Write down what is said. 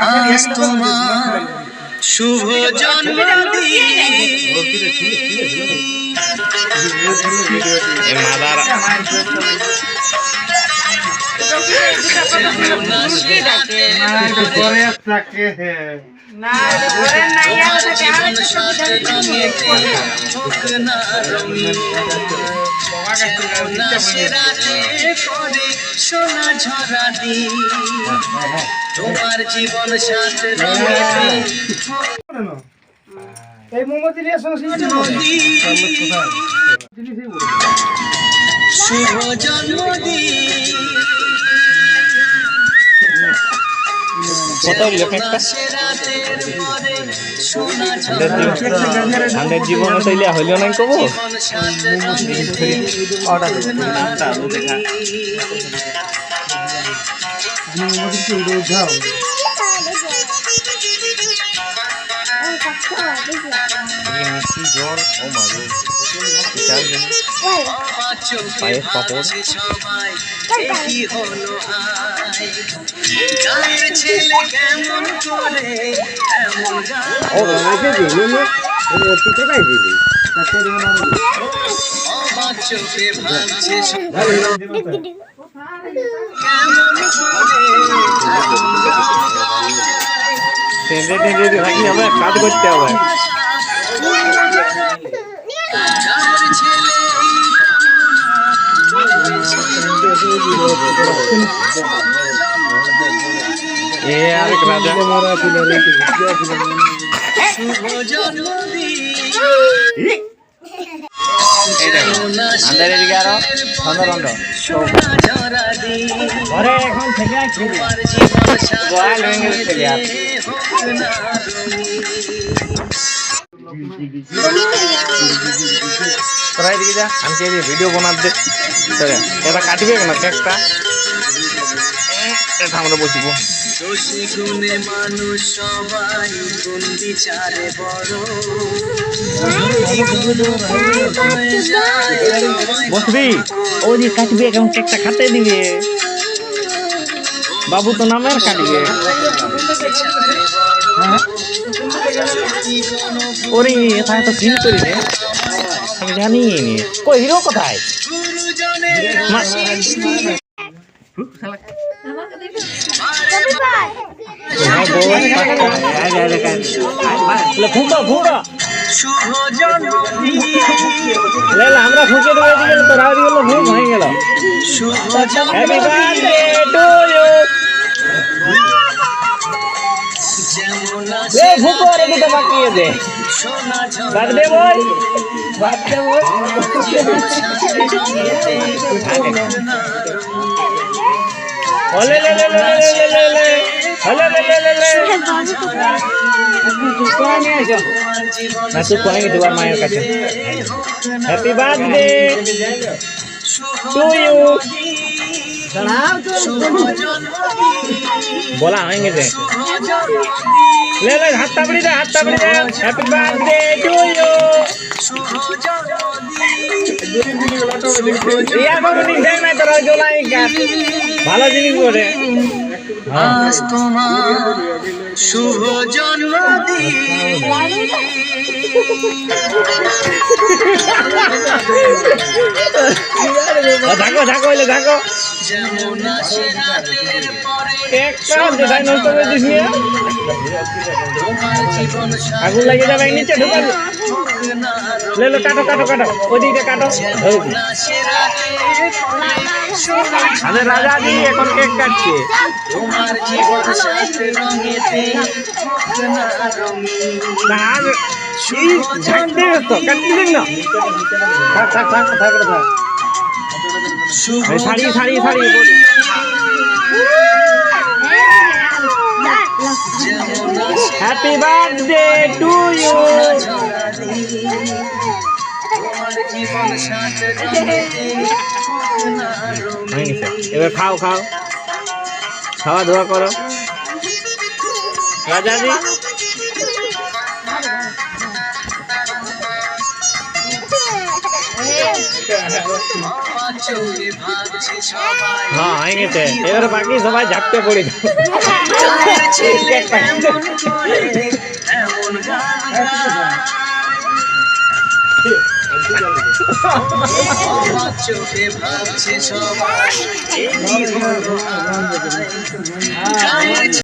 আজ তোমার শুভ সোনা ঝরা দিন তোমার জীবন সাথে এই মোমবাতি নিয়ে শুভ জন্মদিন আমাদের জীবন শৈলী হইল নাই কব জল ও মাগো পায়েস পাপড় ছেলে কেমন করে চোখে ভাবছে কাজ করতে হবে আরেক রাজা ঘরে এখন থেকে তোরা এদিকে যা আমি ভিডিও বানাতে এটা কাটবে না কেকটা এটা আমরা বসিব দোষে গুণে মানুষ সবাই গুণ বিচারে বড় বসবি ও যে কাটবে এখন কেকটা খাতে দিবে বাবু তো নামের কাটবে ওরে তাই তো ফিল করি রে আমি জানি কই হিরো কোথায় আমরা ফুকে দেবো তোরা গেল ভুল হয়ে গেল হ্যাপি বার্থডে টু ইউ ফুকো রে দুটো বাকি আছে বার্থডে বয় বার্থডে বয় ওলে লে লে লে লে লে লে ওলে লে লে লে লে না তুই কোনে গিয়ে তোমার মায়ের কাছে হ্যাপি বার্থডে টু ইউ बोला आएंगे दे ले ले हाथ ताबड़ी दे हैप्पी बर्थडे टू यू या बाबू दिन दे मैं तेरा जोलाई का ভালো জিনিস বলে আজ তোমার শুভ জন্মদিন ঢাকো ঢাকো হইলে ঢাকো আগুন লাগিয়ে যাবে নিচে ঢুকাল লে লো কাটো কাটো কাটো ওদিকে কাটো আমাদের রাজা জি এখন কেক কাটছে তোমার জীবন সাথে রঙেতে sari sari sari happy birthday to you এবার খাও খাও খাওয়া দাওয়া করো রাজাজি চোখে ভাবছে সবাই হ্যাঁ হয়ে গেছে এবার বাকি সবাই ঝাপটে পড়ে যাবে কার ছেলে এমন করে এমন গান গায় অবাক চোখে ভাবছে সবাই এ কি হলো হায়। কার